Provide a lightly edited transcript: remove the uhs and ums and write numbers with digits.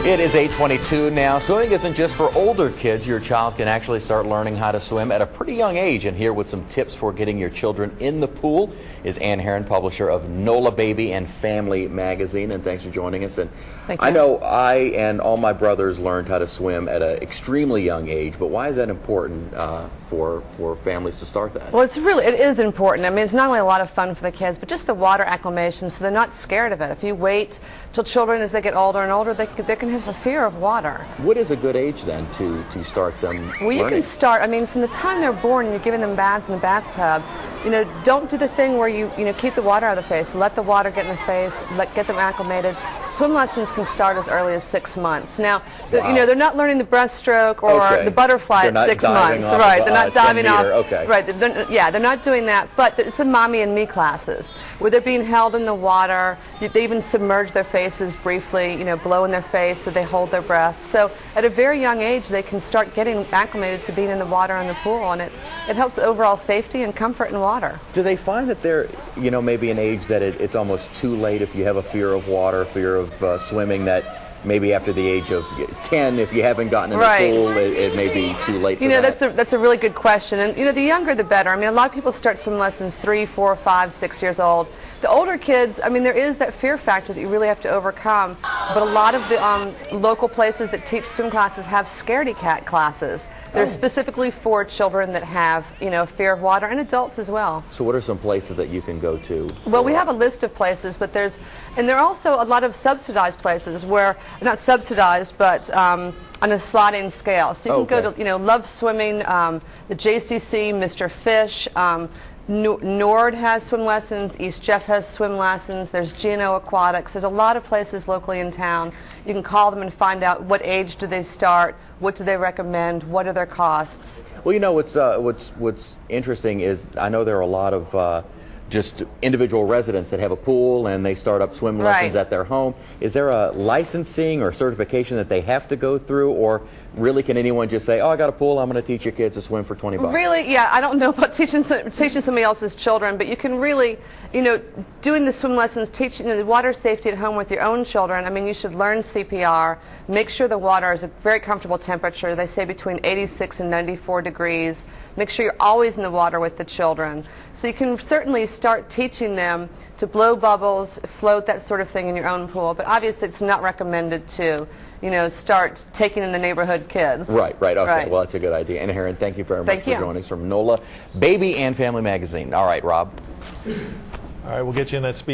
It is 8:22 now. Swimming isn't just for older kids. Your child can actually start learning how to swim at a pretty young age. And here with some tips for getting your children in the pool is Herren, publisher of NOLA Baby and Family magazine. And thanks for joining us. And Thank you. I know I and all my brothers learned how to swim at an extremely young age. But why is that important for families to start that? Well, it is important. I mean, it's not only a lot of fun for the kids, but just the water acclimation, so they're not scared of it. If you wait till children, as they get older and older, they can have a fear of water. What is a good age then to start them Well, you learning? can start, I mean, from the time they're born and you're giving them baths in the bathtub, don't do the thing where you keep the water out of the face. Let the water get in the face, get them acclimated. Swim lessons can start as early as 6 months. Now, Wow. they're not learning the breaststroke or the butterfly at 6 months. Right, they're not diving off. Okay. Right, they're not doing that. But it's the mommy and me classes where they're being held in the water. They even submerge their faces briefly, blow in their face so they hold their breath. So at a very young age, they can start getting acclimated to being in the water in the pool, and it helps overall safety and comfort in water. Do they find that they're, maybe an age that it's almost too late if you have a fear of water, fear of swimming, that maybe after the age of 10, if you haven't gotten in the pool, it may be too late for that? That's a really good question. And, the younger the better. I mean, a lot of people start swim lessons 3, 4, 5, 6 years old. The older kids, I mean, there is that fear factor that you really have to overcome. But a lot of the local places that teach swim classes have scaredy cat classes. They're specifically for children that have, fear of water, and adults as well. So what are some places that you can go to? Well, we have a list of places, but there are also a lot of subsidized places where, not subsidized, but on a sliding scale. So you can go to, Love Swimming, the JCC, Mr. Fish, Nord has swim lessons, East Jeff has swim lessons, there's GNO Aquatics. There's a lot of places locally in town. You can call them and find out what age do they start, what do they recommend, what are their costs. Well, what's interesting is I know there are a lot of just individual residents that have a pool and they start up swim lessons at their home. Is there a licensing or certification that they have to go through, or really can anyone just say, oh, I got a pool, I'm going to teach your kids to swim for $20? Really, yeah, I don't know about teaching somebody else's children, but you can really, doing the swim lessons, teaching the water safety at home with your own children. I mean, you should learn CPR, make sure the water is a very comfortable temperature. They say between 86 and 94 degrees. Make sure you're always in the water with the children. So you can certainly start teaching them to blow bubbles, float, that sort of thing in your own pool. But obviously it's not recommended to, start taking in the neighborhood kids. Right. Okay. Well, that's a good idea. And Herren, thank you very much for joining us from NOLA Baby and Family magazine. All right, Rob. All right, we'll get you in that speed.